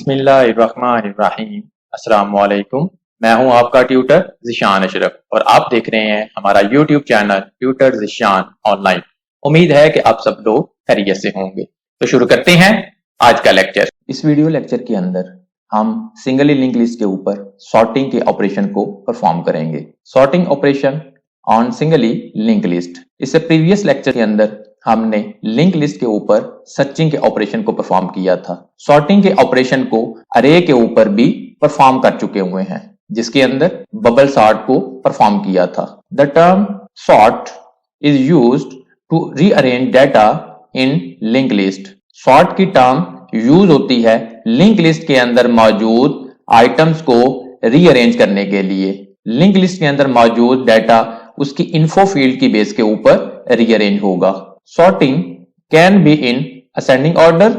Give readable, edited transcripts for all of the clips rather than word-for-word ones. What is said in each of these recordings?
बिस्मिल्लाहिर्रहमानिर्रहीम। अस्सलाम वालेकुम। मैं हूं आपका ट्यूटर ज़िशान अशरफ और आप देख रहे हैं हमारा YouTube channel tutor Zeeshan online. उम्मीद है कि आप सब लोग खैरियत से होंगे। तो शुरू करते हैं आज का लेक्चर। इस वीडियो लेक्चर के अंदर हम सिंगली लिंक लिस्ट के ऊपर सॉर्टिंग के ऑपरेशन को परफॉर्म करेंगे। Sorting operation on singly link list. इससे प्रीवियस लेक्चर के अंदर हमने लिंक लिस्ट के ऊपर सर्चिंग के ऑपरेशन को परफॉर्म किया था। सॉर्टिंग के ऑपरेशन को अरे के ऊपर भी परफॉर्म कर चुके हुए हैं, जिसके अंदर बबल सॉर्ट को परफॉर्म किया था। The term sort is used to rearrange data in link list. Sort की टर्म यूज होती है लिंक लिस्ट के अंदर मौजूद आइटम्स को रीअरेंज करने के लिए। लिंक लिस्ट के अंदर मौजूद डाटा उसकी इन्फो फील्ड की बेस के ऊपर रीअरेंज होगा। Sorting can be in ascending order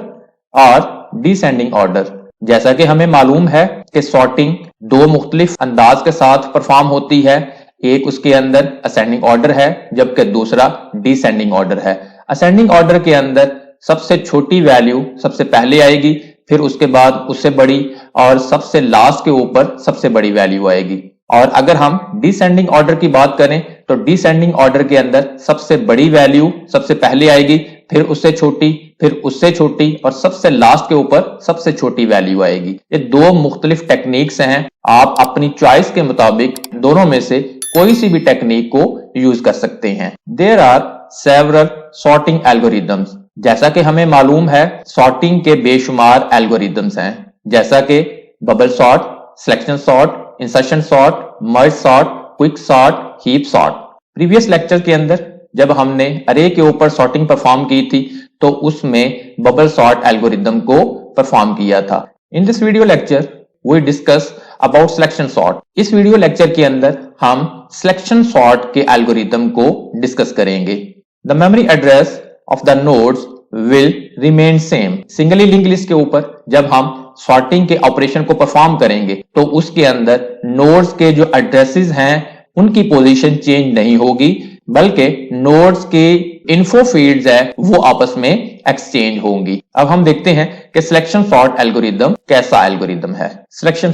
और डिसेंडिंग ऑर्डर। जैसा कि हमें मालूम है कि सॉर्टिंग दो मुख्तलिफ अंदाज के साथ परफॉर्म होती है। एक उसके अंदर असेंडिंग ऑर्डर है जबकि दूसरा डिसेंडिंग ऑर्डर है। असेंडिंग ऑर्डर के अंदर सबसे छोटी वैल्यू सबसे पहले आएगी, फिर उसके बाद उससे बड़ी और सबसे लास्ट के ऊपर सबसे बड़ी वैल्यू आएगी। और अगर हम डिसेंडिंग ऑर्डर की बात करें तो डिसेंडिंग ऑर्डर के अंदर सबसे बड़ी वैल्यू सबसे पहले आएगी, फिर उससे छोटी, फिर उससे छोटी और सबसे लास्ट के ऊपर सबसे छोटी वैल्यू आएगी। ये दो मुख्तलिफ टेक्निक्स हैं। आप अपनी चॉइस के मुताबिक दोनों में से कोई सी भी टेक्निक को यूज कर सकते हैं। There are several sorting algorithms. जैसा कि हमें मालूम है सॉर्टिंग के बेशुमार एल्गोरिदम्स हैं, जैसा कि bubble sort, selection sort, insertion sort, merge sort, quick sort, heap sort. Previous lecture के अंदर जब हमने अरे के ऊपर सॉर्टिंग परफॉर्म की थी तो उसमें बबल सॉर्ट एल्गोरिदम को परफॉर्म किया था। In this video lecture we discuss about selection sort. इस वीडियो लेक्चर के अंदर हम सिलेक्शन सॉर्ट के एल्गोरिदम को डिस्कस करेंगे। The memory address of the nodes will remain same. Singly link list के ऊपर जब हम सॉर्टिंग के ऑपरेशन को परफॉर्म करेंगे तो उसके अंदर नोड्स के जो एड्रेसेस हैं उनकी पोजीशन चेंज नहीं होगी, बल्कि नोड्स के इन्फो फील्ड्स है वो आपस में एक्सचेंज होंगी। अब हम देखते हैं कि सिलेक्शन सॉर्ट एल्गोरिदम कैसा एल्गोरिदम है। सिलेक्शन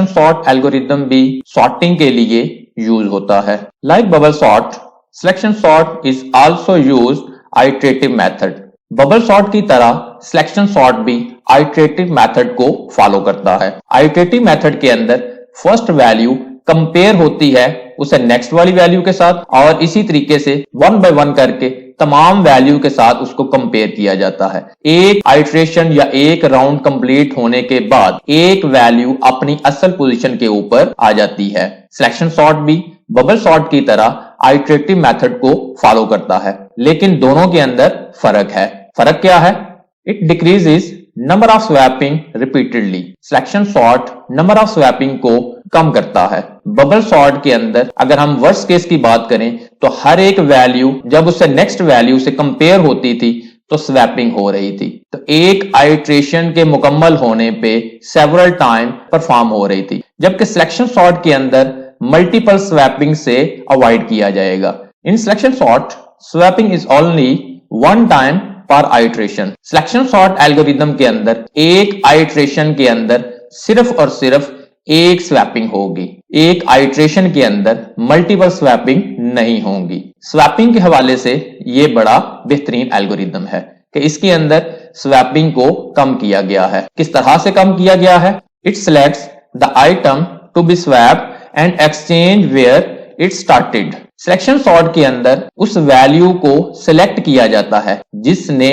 सॉर्ट एल्गोरिदम भी सॉर्टिंग के लिए यूज होता है। Like bubble sort, selection sort is also used iterative method. Bubble sort की तरह सिलेक्शन सॉर्ट भी आइटरेटिव मेथड को फॉलो करता है। आइटरेटिव मेथड के अंदर फर्स्ट वैल्यू कंपेयर होती है उसे नेक्स्ट वाली वैल्यू के साथ और इसी तरीके से वन बाय वन करके तमाम वैल्यू के साथ उसको कंपेयर किया जाता है। एक आइटरेशन या एक राउंड कंप्लीट होने के बाद एक वैल्यू अपनी असल पोजीशन के ऊपर आ जाती है। सिलेक्शन सॉर्ट भी बबल सॉर्ट की तरह आइटरेटिव मेथड को फॉलो करता है, लेकिन दोनों के अंदर फर्क है। फर्क क्या है? It decreases number of swapping repeatedly. Selection sort number of swapping को कम करता है। बबल सॉर्ट के अंदर अगर हम वर्स्ट केस की बात करें तो हर एक वैल्यू जब उससे नेक्स्ट वैल्यू से कंपेयर होती थी तो स्वैपिंग हो रही थी, तो एक आइट्रेशन के मुकम्मल होने पे सेवरल टाइम परफॉर्म हो रही थी, जबकि सिलेक्शन सॉर्ट के अंदर मल्टीपल स्वैपिंग से अवॉइड किया जाएगा। In selection sort swapping is only one time पर आइट्रेशन। सिलेक्शन सॉर्ट एल्गोरिदम के अंदर एक आइट्रेशन के अंदर सिर्फ और सिर्फ एक स्वैपिंग होगी। एक आइट्रेशन के अंदर मल्टीपल स्वैपिंग नहीं होंगी। स्वैपिंग के हवाले से ये बड़ा बेहतरीन एल्गोरिदम है कि इसके अंदर स्वैपिंग को कम किया गया है। किस तरह से कम किया गया है? It selects the item to be swapped and exchange where it started. Selection sort के अंदर उस वैल्यू को सिलेक्ट किया जाता है जिसने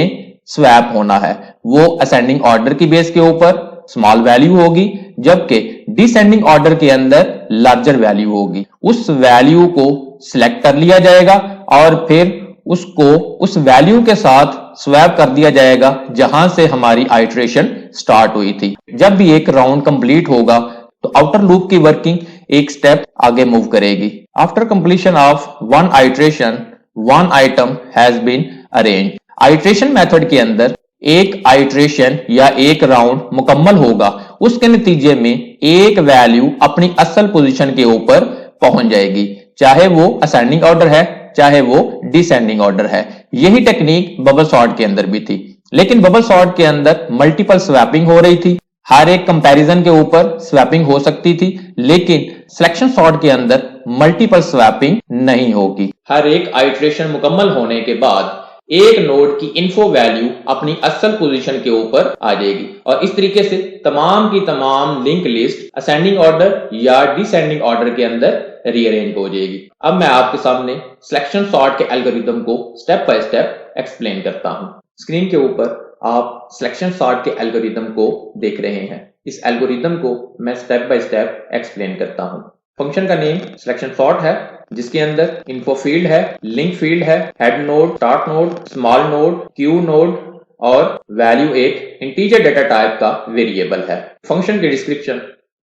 स्वैप होना है। वो असेंडिंग ऑर्डर की बेस के ऊपर स्मॉल वैल्यू होगी, जबकि डिसेंडिंग ऑर्डर के अंदर लार्जर वैल्यू होगी। उस वैल्यू को सिलेक्ट कर लिया जाएगा और फिर उसको उस वैल्यू के साथ स्वैप कर दिया जाएगा जहां से हमारी आइट्रेशन स्टार्ट हुई थी। जब भी एक राउंड कंप्लीट होगा तो आउटर लूप की वर्किंग एक स्टेप आगे मूव करेगी। After completion of one iteration one item has been arrange. Iteration method के अंदर एक आइट्रेशन या एक राउंड मुकम्मल होगा, उसके नतीजे में एक वैल्यू अपनी असल पोजीशन के ऊपर पहुंच जाएगी, चाहे वो असेंडिंग ऑर्डर है चाहे वो डिसेंडिंग ऑर्डर है। यही टेक्निक बबल सॉर्ट के अंदर भी थी, लेकिन बबल सॉर्ट के अंदर मल्टीपल स्वैपिंग हो रही थी, हर एक कंपैरिजन के ऊपर स्वैपिंग हो सकती थी, लेकिन सिलेक्शन सॉर्ट के अंदर मल्टीपल स्वैपिंग नहीं होगी। हर एक आइट्रेशन मुकम्मल होने के बाद एक नोड की इन्फो वैल्यू अपनी असल पोजीशन के ऊपर आ जाएगी और इस तरीके से तमाम की तमाम लिंक लिस्ट असेंडिंग ऑर्डर या डिसेंडिंग ऑर्डर के अंदर रीअरेंज हो जाएगी। अब मैं आपके सामने सिलेक्शन सॉर्ट के एल्गोरिदम को स्टेप बाय स्टेप एक्सप्लेन करता हूं। स्क्रीन के ऊपर आप सिलेक्शन सॉर्ट के एल्गोरिदम को देख रहे हैं। इस एल्गोरिदम को मैं स्टेप बाय स्टेप एक्सप्लेन करता हूं। फंक्शन का नेम सिलेक्शन सॉर्ट है, जिसके अंदर इन्फो फील्ड है, लिंक फील्ड है, head nod, start node, small node, Q node और वैल्यू एक इंटीजर डेटा टाइप का वेरिएबल है। फंक्शन की description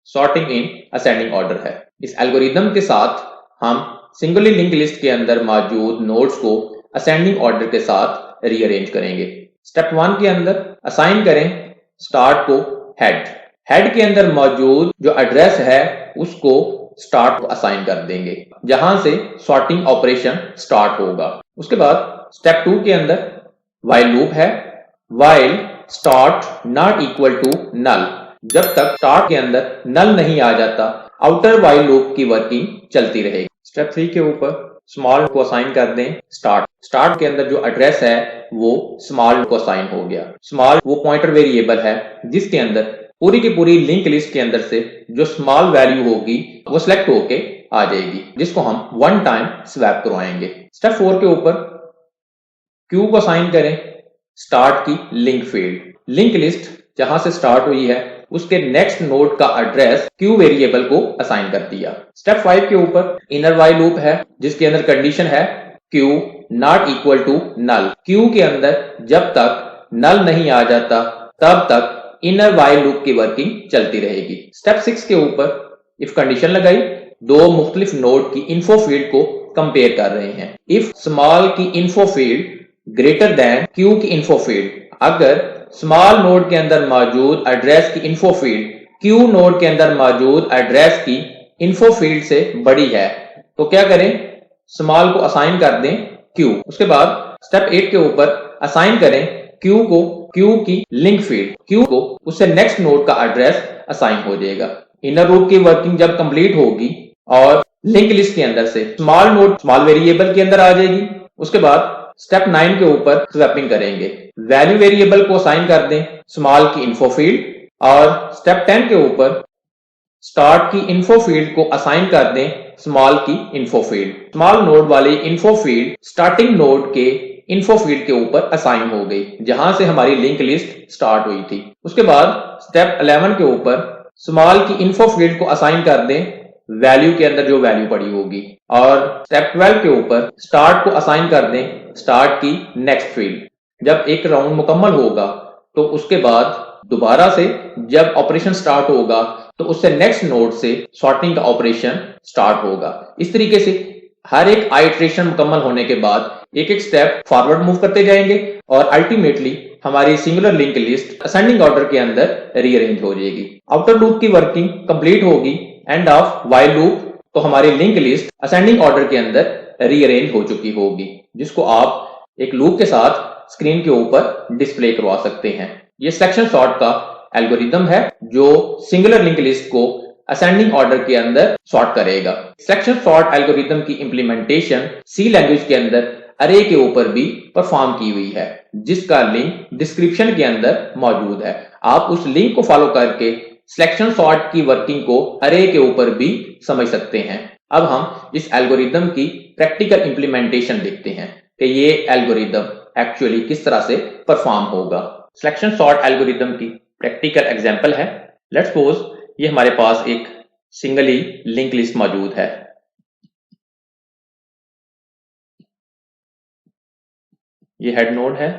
sorting in ascending order है। इस एल्गोरिदम के साथ हम सिंगुलर लिंक लिस्ट के अंदर मौजूद नोड्स को असेंडिंग ऑर्डर के साथ रीअरेंज करेंगे। स्टेप 1 के अंदर असाइन करें स्टार्ट को हेड। हेड के अंदर मौजूद जो एड्रेस है उसको स्टार्ट को असाइन कर देंगे, जहां से सॉर्टिंग ऑपरेशन स्टार्ट होगा। उसके बाद स्टेप 2 के अंदर व्हाइल लूप है। While start not equal to null, जब तक स्टार्ट के अंदर नल नहीं आ जाता आउटर व्हाइल लूप की वर्किंग चलती रहेगी। स्टेप 3 के ऊपर स्मॉल को असाइन कर दें स्टार्ट। स्टार्ट के अंदर जो एड्रेस है वो स्मॉल को असाइन हो गया। स्मॉल वो पॉइंटर वेरिएबल है जिसके अंदर पूरी की पूरी लिंक लिस्ट के अंदर से जो स्मॉल वैल्यू होगी वो सिलेक्ट होके आ जाएगी, जिसको हम वन टाइम स्वैप करवाएंगे। स्टेप 4 के ऊपर क्यू को असाइन करें स्टार्ट की लिंक फील्ड। लिंक लिस्ट जहां से स्टार्ट हुई है उसके नेक्स्ट नोड का एड्रेस क्यू वेरिएबल को असाइन कर दिया। स्टेप 5 के ऊपर इनर व्हाइल लूप है, जिसके अंदर कंडीशन है Q not equal to null. Q के अंदर जब तक नल नहीं आ जाता तब तक इनर व्हाइल लूप की वर्किंग चलती रहेगी। स्टेप 6 के ऊपर इफ कंडीशन लगाई, दो मुख्तलिफ नोड की इन्फो फील्ड को कंपेयर कर रहे हैं। इफ स्मॉल की info field greater than Q की इन्फो फील्ड, अगर स्मॉल नोड के अंदर मौजूद एड्रेस की इन्फो फील्ड क्यू नोड के अंदर मौजूद एड्रेस की इन्फो फील्ड से बड़ी है तो क्या करें, स्मॉल को असाइन कर दें क्यू। उसके बाद स्टेप 8 के ऊपर असाइन करें क्यू को क्यू की लिंक फील्ड। क्यू को उससे नेक्स्ट नोड का एड्रेस असाइन हो जाएगा। इनर लूप की वर्किंग जब कंप्लीट होगी और लिंक लिस्ट के अंदर से स्मॉल नोड स्मॉल वेरिएबल के अंदर आ जाएगी। उसके बाद स्टेप 9 के ऊपर स्वैपिंग करेंगे। वैल्यू वेरिएबल को असाइन कर दें स्मॉल की इन्फो फील्ड और स्टेप 10 के ऊपर स्टार्ट की इन्फो फील्ड को असाइन कर दें स्मॉल की इन्फो फील्ड। स्मॉल नोड वाली इन्फो फील्ड स्टार्टिंग नोड के इन्फो फील्ड के ऊपर असाइन हो गई, जहां से हमारी लिंक लिस्ट स्टार्ट हुई थी। उसके बाद स्टेप 11 के ऊपर स्मॉल की इन्फो फील्ड को असाइन कर दें वैल्यू के अंदर जो वैल्यू पड़ी होगी और स्टेप 12 के ऊपर स्टार्ट को असाइन कर दें स्टार्ट की नेक्स्ट फील्ड। जब एक राउंड मुकम्मल होगा तो उसके बाद दोबारा से जब ऑपरेशन स्टार्ट होगा तो उससे नेक्स्ट नोड से सॉर्टिंग का ऑपरेशन स्टार्ट होगा। इस तरीके से हर एक आइट्रेशन मुकम्मल होने के बाद एक एक स्टेप फॉरवर्ड मूव करते जाएंगे और अल्टीमेटली हमारी singular link list ascending order के अंदर रीअरेंज हो जाएगी। आउटर लूप की वर्किंग कंप्लीट होगी। एंड ऑफ व्हाइल लूप तो हमारी लिंक लिस्ट असेंडिंग ऑर्डर के अंदर रीअरेंज हो चुकी होगी, जिसको आप एक लूप के साथ स्क्रीन के ऊपर डिस्प्ले करवा सकते हैं। ये सिलेक्शन सॉर्ट का एल्गोरिदम है जो सिंगुलर लिंक लिस्ट को असेंडिंग ऑर्डर के अंदर सॉर्ट करेगा। सिलेक्शन सॉर्ट एल्गोरिदम की इंप्लीमेंटेशन सी लैंग्वेज के अंदर अरे के ऊपर भी परफॉर्म की हुई है, जिसका लिंक डिस्क्रिप्शन के अंदर मौजूद है। आप उस लिंक को फॉलो करके सिलेक्शन सॉर्ट की वर्किंग को अरे के ऊपर भी समझ सकते हैं। अब हम इस एल्गोरिदम की प्रैक्टिकल इंप्लीमेंटेशन देखते हैं कि ये एल्गोरिदम एक्चुअली किस तरह से परफॉर्म होगा। सिलेक्शन सॉर्ट एल्गोरिदम की प्रैक्टिकल एग्जांपल है। लेट्स सपोज ये हमारे पास एक सिंगली लिंक लिस्ट मौजूद है। ये हेड नोड है,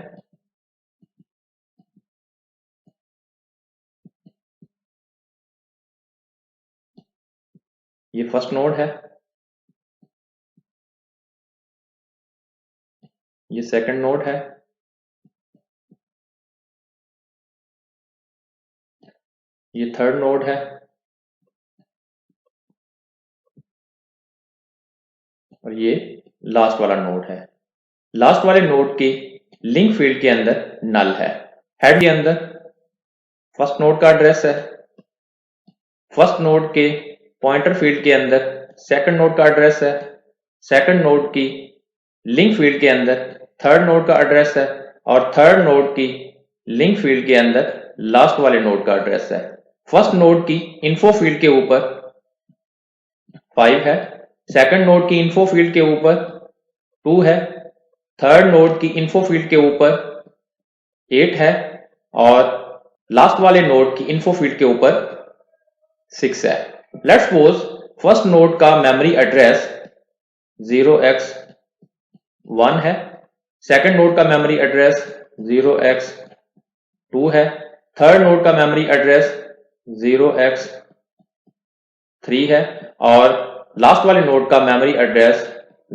ये फर्स्ट नोड है, ये सेकंड नोड है, ये थर्ड नोड है और ये लास्ट वाला नोड है। लास्ट वाले नोड के लिंक फील्ड के अंदर नल है। हेड के अंदर फर्स्ट नोड का एड्रेस है, फर्स्ट नोड के पॉइंटर फील्ड के अंदर सेकंड नोड का एड्रेस है, सेकंड नोड की लिंक फील्ड के अंदर थर्ड नोड का एड्रेस है और थर्ड नोड की लिंक फील्ड के अंदर लास्ट वाले नोड का एड्रेस है। फर्स्ट नोड की इन्फो फील्ड के ऊपर 5 है, सेकंड नोड की इन्फो फील्ड के ऊपर 2 है, थर्ड नोड की इन्फो फील्ड के ऊपर 8 है और लास्ट वाले नोड की इन्फो फील्ड के ऊपर 6 है। लेट्स सपोज फर्स्ट नोड का मेमोरी एड्रेस 0x1 है, सेकंड नोड का मेमोरी एड्रेस 0x2 है, थर्ड नोड का मेमोरी एड्रेस 0x3 है और लास्ट वाले नोड का मेमोरी एड्रेस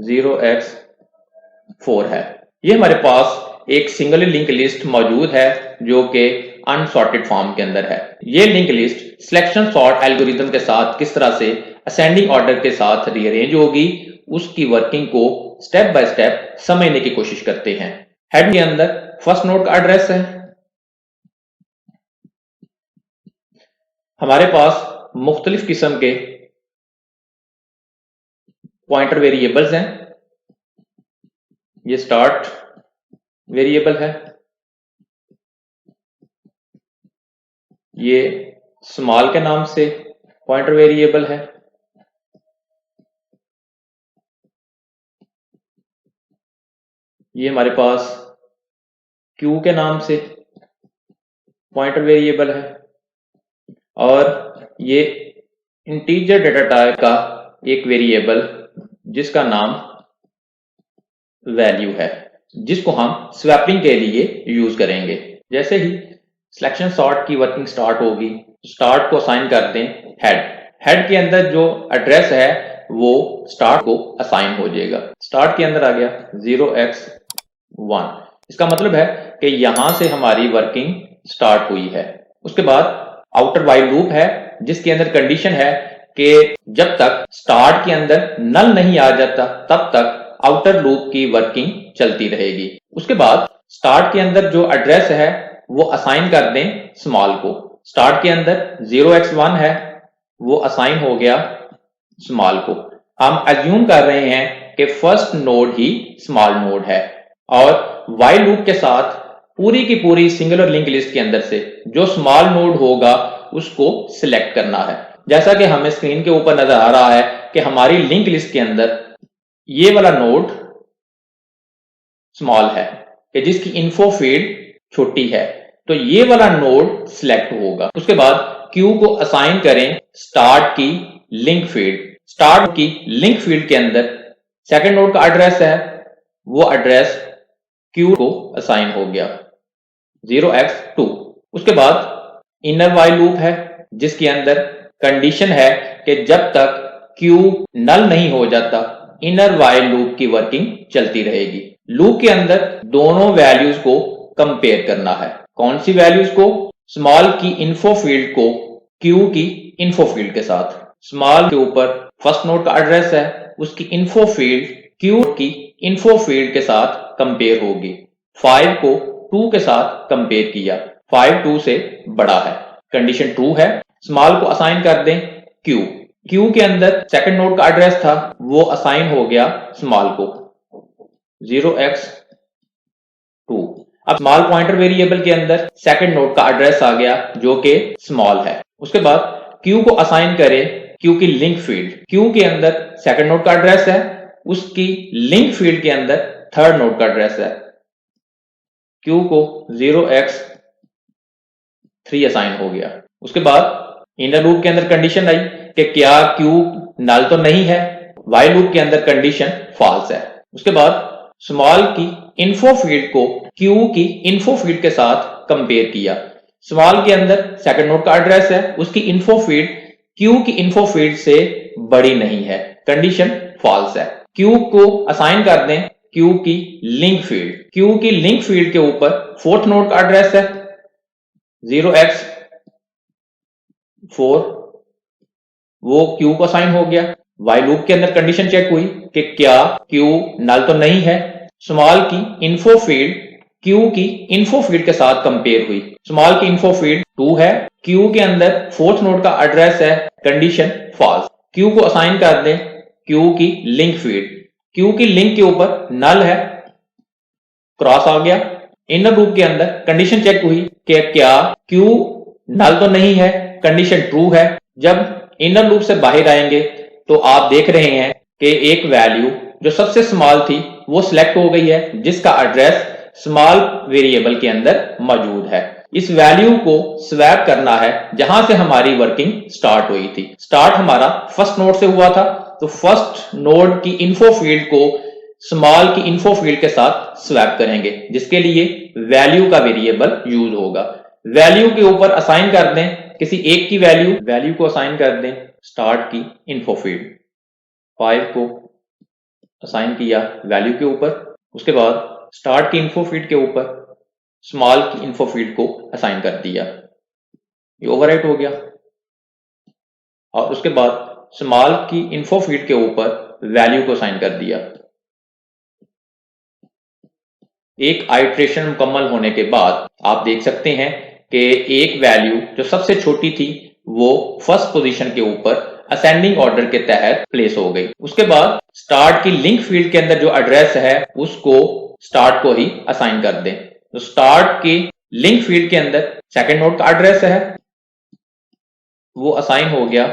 0x4 है। ये हमारे पास एक सिंगल लिंक लिस्ट मौजूद है जो कि अनसॉर्टेड फॉर्म के अंदर है। ये link list selection sort algorithm के साथ किस तरह से असेंडिंग ऑर्डर के साथ रीअरेंज होगी उसकी वर्किंग को स्टेप बाय स्टेप समझने की कोशिश करते हैं। हेड के अंदर फर्स्ट नोड का एड्रेस है, हमारे पास मुख्तलिफ किस्म के पॉइंटर वेरिएबल्स हैं। ये स्टार्ट वेरिएबल है, ये स्मॉल के नाम से पॉइंटर वेरिएबल है, ये हमारे पास क्यू के नाम से पॉइंटर वेरिएबल है और ये इंटीजर डेटा टाइप का एक वेरिएबल जिसका नाम वैल्यू है, जिसको हम स्वैपिंग के लिए यूज करेंगे। जैसे ही सिलेक्शन सॉर्ट की वर्किंग स्टार्ट होगी, स्टार्ट को असाइन कर दें हेड। हेड के अंदर जो एड्रेस है वो स्टार्ट को असाइन हो जाएगा। स्टार्ट के अंदर आ गया 0x1, इसका मतलब है कि यहां से हमारी वर्किंग स्टार्ट हुई है। उसके बाद आउटर व्हाइल लूप है जिसके अंदर कंडीशन है कि जब तक स्टार्ट के अंदर नल नहीं आ जाता तब तक आउटर लूप की वर्किंग चलती रहेगी। उसके बाद स्टार्ट के अंदर जो एड्रेस है वो असाइन कर दें स्मॉल को। स्टार्ट के अंदर 0x1 है, वो असाइन हो गया स्मॉल को। हम अज्यूम कर रहे हैं कि फर्स्ट नोड ही स्मॉल नोड है और व्हाइल लूप के साथ पूरी की पूरी सिंगुलर लिंक लिस्ट के अंदर से जो स्मॉल नोड होगा उसको सिलेक्ट करना है। जैसा कि हमें स्क्रीन के ऊपर नजर आ रहा है कि हमारी लिंक लिस्ट के अंदर ये वाला नोड स्मॉल है कि जिसकी इन्फो फील्ड छोटी है, तो ये वाला नोड सिलेक्ट होगा। उसके बाद क्यू को असाइन करें स्टार्ट की लिंक फील्ड। स्टार्ट की लिंक फील्ड के अंदर सेकंड नोड का एड्रेस है, वो एड्रेस क्यू को असाइन हो गया 0x2। उसके बाद इनर व्हाइल लूप है जिसके अंदर कंडीशन है कि जब तक क्यू नल नहीं हो जाता इनर व्हाइल लूप की वर्किंग चलती रहेगी। लूप के अंदर दोनों वैल्यूज को कंपेयर करना है। कौन सी वैल्यूज को? स्मॉल की इन्फो फील्ड को क्यू की इन्फो फील्ड के साथ। स्मॉल के ऊपर फर्स्ट नोड का एड्रेस है, उसकी इन्फो फील्ड क्यू की इन्फो फील्ड के साथ कंपेयर होगी। 5 को 2 के साथ कंपेयर किया, 5 2 से बड़ा है, कंडीशन ट्रू है। स्मॉल को असाइन कर दें क्यू। क्यू के अंदर सेकंड नोड का एड्रेस था, वो असाइन हो गया स्मॉल को 0x2। अब स्मॉल पॉइंटर वेरिएबल के अंदर सेकंड नोड का एड्रेस आ गया जो कि स्मॉल है। उसके बाद क्यू को असाइन करें क्यू की लिंक फील्ड। क्यू के अंदर सेकंड नोड का एड्रेस है, उसकी लिंक फील्ड के अंदर थर्ड नोड का एड्रेस है। क्यू को 0x3 असाइन हो गया। उसके बाद इनर लूप के अंदर कंडीशन आई कि क्या क्यू नल तो नहीं है, व्हाइल लूप के अंदर कंडीशन फॉल्स है। उसके बाद स्मॉल की इन्फो फील्ड को क्यू की इन्फो फील्ड के साथ कंपेयर किया। स्मॉल के अंदर सेकंड नोड का एड्रेस है, उसकी इन्फो फील्ड क्यू की इन्फो फील्ड से बड़ी नहीं है, कंडीशन फॉल्स है। क्यू को असाइन कर दें क्यू की लिंक फील्ड। क्यू की लिंक फील्ड के ऊपर फोर्थ नोड का एड्रेस है 0x4, वो क्यू को असाइन हो गया। व्हाइल लूप के अंदर कंडीशन चेक हुई कि क्या क्यू नल तो नहीं है। स्मॉल की इन्फो फील्ड क्यू की इन्फो फील्ड के साथ कंपेयर हुई। स्मॉल की इन्फो फील्ड 2 है, क्यू के अंदर फोर्थ नोड का एड्रेस है कंडीशन फॉल्स। क्यू को असाइन कर दें क्यू की लिंक फील्ड, क्यू की लिंक के ऊपर नल है, क्रॉस आ गया। इनर लूप के अंदर कंडीशन चेक हुई कि क्या क्यू नल तो नहीं है, कंडीशन ट्रू है। जब इनर लूप से बाहर आएंगे तो आप देख रहे हैं कि एक वैल्यू जो सबसे स्मॉल थी वो सिलेक्ट हो गई है, जिसका एड्रेस स्मॉल वेरिएबल के अंदर मौजूद है। इस वैल्यू को स्वैप करना है जहां से हमारी वर्किंग स्टार्ट हुई थी। स्टार्ट हमारा फर्स्ट नोड से हुआ था, तो फर्स्ट नोड की इन्फो फील्ड को स्मॉल की इन्फो फील्ड के साथ स्वैप करेंगे, जिसके लिए वैल्यू का वेरिएबल यूज होगा। वैल्यू के ऊपर असाइन कर दें किसी एक की वैल्यू को असाइन कर दें स्टार्ट की इन्फो फील्ड। 5 को असाइन किया वैल्यू के ऊपर, उसके बाद स्टार्ट की इन्फो फील्ड के ऊपर स्मॉल की इन्फो फील्ड को असाइन कर दिया, ये ओवरराइट हो गया। और उसके बाद स्मॉल की इन्फो फील्ड के ऊपर वैल्यू को असाइन कर दिया। एक आइट्रेशन मुकम्मल होने के बाद आप देख सकते हैं कि एक वैल्यू जो सबसे छोटी थी वो फर्स्ट पोजीशन के ऊपर असेंडिंग ऑर्डर के तहत प्लेस हो गई। उसके बाद स्टार्ट की लिंक फील्ड के अंदर जो एड्रेस है उसको स्टार्ट को ही असाइन कर दें। तो स्टार्ट की लिंक फील्ड के अंदर सेकंड नोड का एड्रेस है, वो असाइन हो गया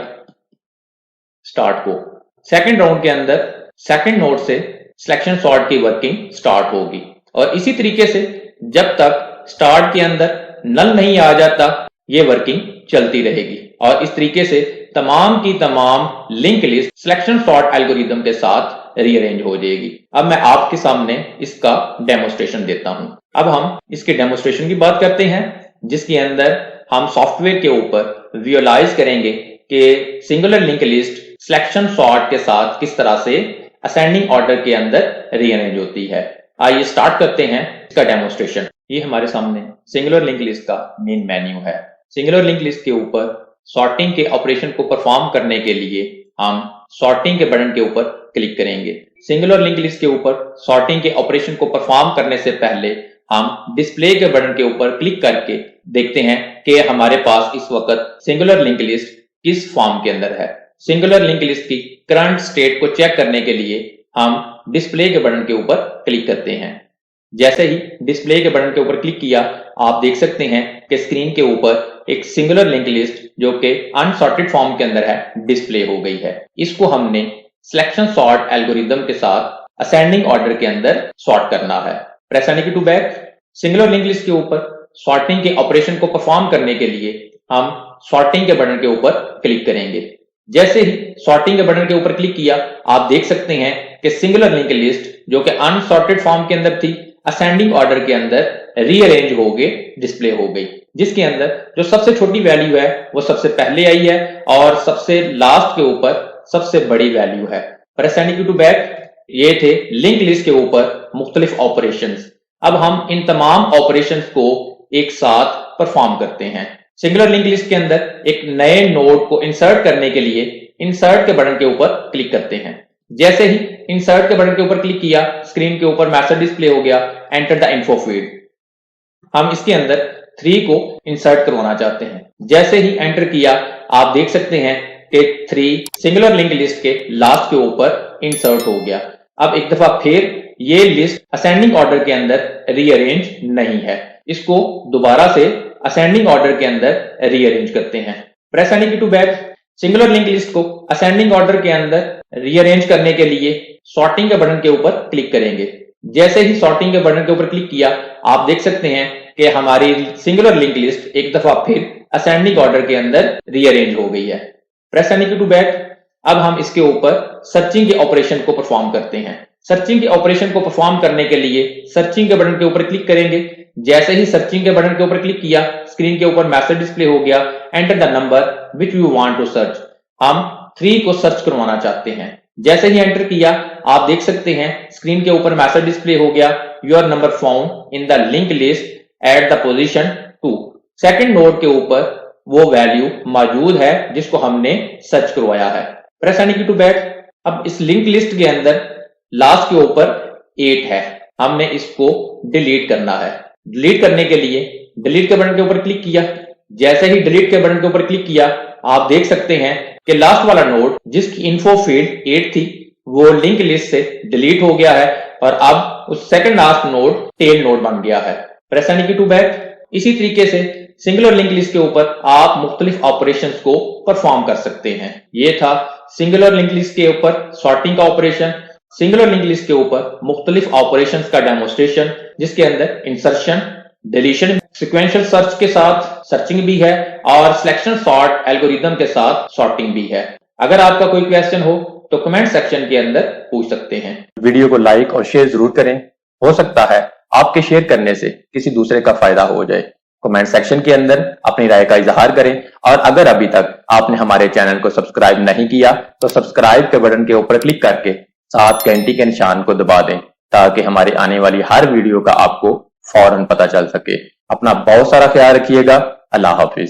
स्टार्ट को। सेकंड राउंड के अंदर सेकंड नोड से सिलेक्शन सॉर्ट की वर्किंग स्टार्ट होगी, और इसी तरीके से जब तक स्टार्ट के अंदर नल नहीं आ जाता ये वर्किंग चलती रहेगी। और इस तरीके से तमाम की तमाम link list selection sort algorithm के साथ रीअरेंज हो जाएगी। अब मैं आपके सामने इसका डेमोस्ट्रेशन देता हूं। अब हम इसके डेमोस्ट्रेशन की बात करते हैं, जिसके अंदर हम सॉफ्टवेयर के ऊपर विजुअलाइज करेंगे कि singular link list selection sort के साथ किस तरह से असेंडिंग ऑर्डर के अंदर रीअरेंज होती है। आइए स्टार्ट करते हैं इसका डेमोस्ट्रेशन। ये हमारे सामने सिंगुलर लिंक लिस्ट का मेन मेन्यू है। सिंगुलर लिंक लिस्ट के ऊपर सॉर्टिंग के ऑपरेशन को परफॉर्म करने के लिए हम सॉर्टिंग के बटन के ऊपर क्लिक करेंगे। सिंगुलर लिंक लिस्ट के ऊपर सॉर्टिंग के ऑपरेशन को परफॉर्म करने से पहले हम डिस्प्ले के बटन के ऊपर क्लिक करके देखते हैं कि हमारे पास इस वक्त सिंगुलर लिंक लिस्ट किस फॉर्म के अंदर है। सिंगुलर लिंक लिस्ट की करंट स्टेट को चेक करने के लिए हम डिस्प्ले के बटन के ऊपर क्लिक करते हैं। जैसे ही डिस्प्ले के बटन के ऊपर क्लिक किया आप देख सकते हैं कि स्क्रीन के ऊपर एक सिंगुलर लिंक लिस्ट जो कि अनसॉर्टेड फॉर्म के अंदर है डिस्प्ले हो गई है। इसको हमने सिलेक्शन सॉर्ट एल्गोरिदम के साथ असेंडिंग ऑर्डर के अंदर सॉर्ट करना है। Press any key to back. Singular link list के ऊपर सॉर्टिंग के ऑपरेशन को परफॉर्म करने के लिए हम सॉर्टिंग के बटन के ऊपर क्लिक करेंगे। जैसे ही सॉर्टिंग के बटन के ऊपर क्लिक किया आप देख सकते हैं कि सिंगुलर लिंक लिस्ट जो कि अनसॉर्टेड फॉर्म के अंदर थी असेंडिंग ऑर्डर के अंदर रीअरेंज हो गए डिस्प्ले हो गई, जिसके अंदर जो सबसे छोटी वैल्यू है वो सबसे पहले आई है और सबसे लास्ट के ऊपर सबसे बड़ी वैल्यू है। Press any key to back. ये थे लिंक लिस्ट के ऊपर मुख्तलिफ ऑपरेशंस। अब हम इन तमाम ऑपरेशंस को एक साथ परफॉर्म करते हैं। सिंगुलर लिंक लिस्ट के अंदर एक नए नोड को इंसर्ट करने के लिए इंसर्ट के बटन के ऊपर क्लिक करते हैं। जैसे ही इंसर्ट के बटन के ऊपर क्लिक किया स्क्रीन के ऊपर मैसेज डिस्प्ले हो गया एंटर द इन्फो फील्ड। हम इसके अंदर 3 को इंसर्ट करवाना चाहते हैं। जैसे ही एंटर किया आप देख सकते हैं कि 3 सिंगुलर लिंक लिस्ट के लास्ट के ऊपर इंसर्ट हो गया। अब एक दफा फिर ये लिस्ट असेंडिंग ऑर्डर के अंदर रीअरेंज नहीं है, इसको दोबारा से असेंडिंग ऑर्डर के अंदर रीअरेंज करते हैं। Press any key to back. Singular link list को असेंडिंग ऑर्डर के अंदर रीअरेंज करने के लिए सॉर्टिंग के बटन के ऊपर क्लिक करेंगे। जैसे ही सॉर्टिंग के बटन के ऊपर क्लिक किया आप देख सकते हैं कि हमारी सिंगुलर लिंक लिस्ट एक दफा फिर असेंडिंग ऑर्डर के अंदर रीअरेंज हो गई है। Press any key to back. अब हम इसके ऊपर सर्चिंग के ऑपरेशन को परफॉर्म करते हैं। सर्चिंग के ऑपरेशन को परफॉर्म करने के लिए सर्चिंग के बटन के ऊपर क्लिक करेंगे। जैसे ही सर्चिंग के बटन के ऊपर क्लिक किया स्क्रीन के ऊपर मैसेज डिस्प्ले हो गया enter the number which you want to search. हम 3 को सर्च करवाना चाहते हैं। जैसे ही एंटर किया आप देख सकते हैं स्क्रीन के ऊपर मैसेज डिस्प्ले हो गया your number found in the link list at the position 2। Second node के ऊपर वो वैल्यू मौजूद है जिसको हमने सर्च करवाया है। Press any key to back. अब इस लिंक लिस्ट के अंदर लास्ट के ऊपर 8 है, हमने इसको डिलीट करना है। डिलीट करने के लिए डिलीट के बटन के ऊपर क्लिक किया। जैसे ही डिलीट के बटन के ऊपर क्लिक किया, आप देख सकते हैं कि लास्ट वाला नोड जिसकी इन्फो फील्ड 8 थी वो लिंक लिस्ट से डिलीट हो गया है और अब उस second last node tail node बन गया है। Press any key to back. इसी तरीके से सिंगुलर लिंक लिस्ट के ऊपर आप मुख्तलिफ ऑपरेशंस को परफॉर्म कर सकते हैं। ये था सिंगुलर लिंक लिस्ट के ऊपर सॉर्टिंग का ऑपरेशन, सिंगुलर लिंक लिस्ट के ऊपर मुख्तलिफ ऑपरेशंस का डेमोस्ट्रेशन, जिसके अंदर इंसर्शन, डिलीशन, सिक्वेंशियल सर्च के साथ सर्चिंग भी है और सिलेक्शन सॉर्ट एल्गोरिदम के साथ सॉर्टिंग भी है। अगर आपका कोई क्वेश्चन हो तो कमेंट सेक्शन के अंदर पूछ सकते हैं। वीडियो को लाइक और शेयर जरूर करें। हो सकता है आपके शेयर करने से किसी दूसरे का फायदा हो जाए। कमेंट सेक्शन के अंदर अपनी राय का इजहार करें और अगर अभी तक आपने हमारे चैनल को सब्सक्राइब नहीं किया तो सब्सक्राइब के बटन के ऊपर क्लिक करके साथ घंटी के निशान को दबा दें ताकि हमारे आने वाली हर वीडियो का आपको फौरन पता चल सके। अपना बहुत सारा ख्याल रखिएगा। अल्लाह हाफिज।